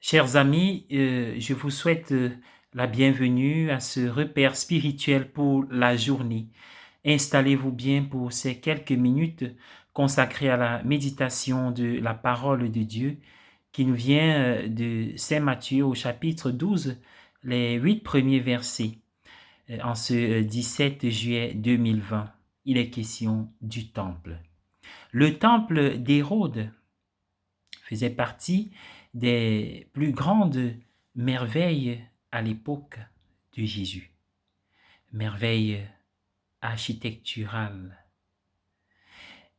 Chers amis, je vous souhaite la bienvenue à ce repère spirituel pour la journée. Installez-vous bien pour ces quelques minutes consacrées à la méditation de la parole de Dieu qui nous vient de Saint Matthieu au chapitre 12, les 8 premiers versets, en ce 17 juillet 2020. Il est question du temple. Le temple d'Hérode faisait partie des plus grandes merveilles à l'époque de Jésus. Merveilles architecturales.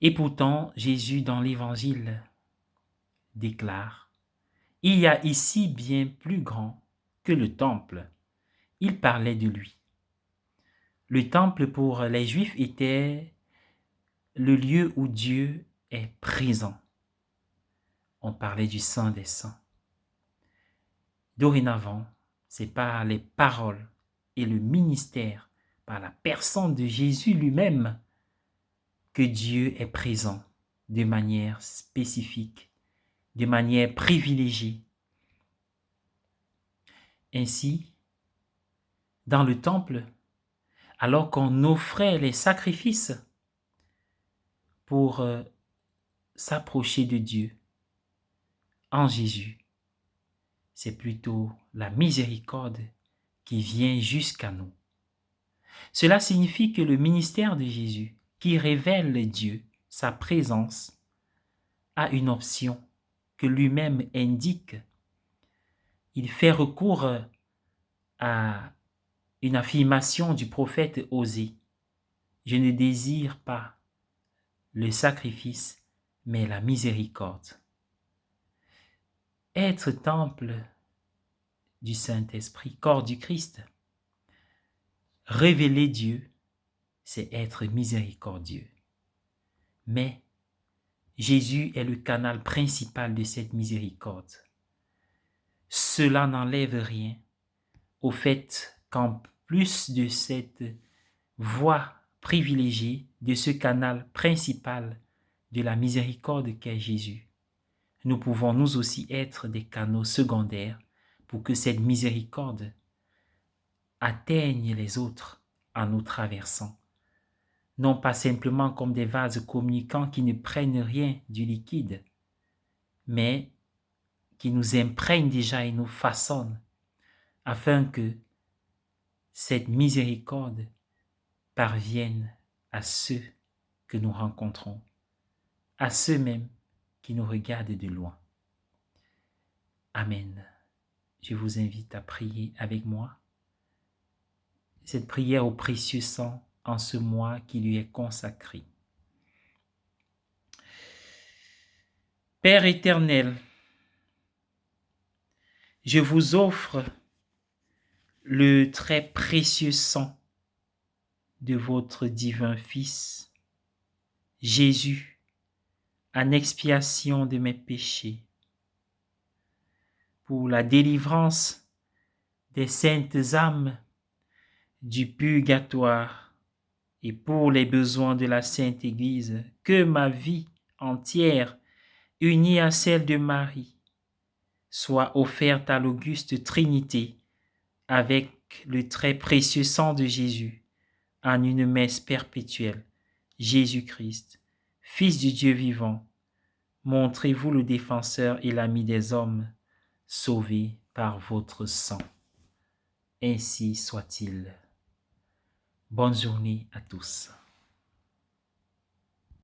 Et pourtant, Jésus dans l'Évangile déclare, « Il y a ici bien plus grand que le temple. » Il parlait de lui. Le temple pour les Juifs était le lieu où Dieu est présent. On parlait du Saint des Saints. Dorénavant, c'est par les paroles et le ministère, par la personne de Jésus lui-même, que Dieu est présent de manière spécifique, de manière privilégiée. Ainsi, dans le temple, alors qu'on offrait les sacrifices pour s'approcher de Dieu en Jésus, c'est plutôt la miséricorde qui vient jusqu'à nous. Cela signifie que le ministère de Jésus, qui révèle Dieu, sa présence, a une option que lui-même indique. Il fait recours à une affirmation du prophète Osée. « Je ne désire pas le sacrifice, mais la miséricorde. » Être temple du Saint-Esprit, corps du Christ, révéler Dieu, c'est être miséricordieux. Mais Jésus est le canal principal de cette miséricorde. Cela n'enlève rien au fait qu'en plus de cette voie privilégiée, de ce canal principal de la miséricorde qu'est Jésus, nous pouvons nous aussi être des canaux secondaires pour que cette miséricorde atteigne les autres en nous traversant. Non pas simplement comme des vases communicants qui ne prennent rien du liquide, mais qui nous imprègnent déjà et nous façonnent, afin que cette miséricorde parvienne à ceux que nous rencontrons, à ceux mêmes qui nous regardent de loin. Amen. Je vous invite à prier avec moi cette prière au précieux sang en ce mois qui lui est consacré. Père éternel, je vous offre le très précieux sang de votre divin Fils, Jésus, en expiation de mes péchés, pour la délivrance des saintes âmes du purgatoire et pour les besoins de la Sainte Église, que ma vie entière, unie à celle de Marie, soit offerte à l'auguste Trinité avec le très précieux sang de Jésus en une messe perpétuelle. Jésus-Christ, Fils du Dieu vivant, montrez-vous le défenseur et l'ami des hommes, sauvés par votre sang. Ainsi soit-il. Bonne journée à tous.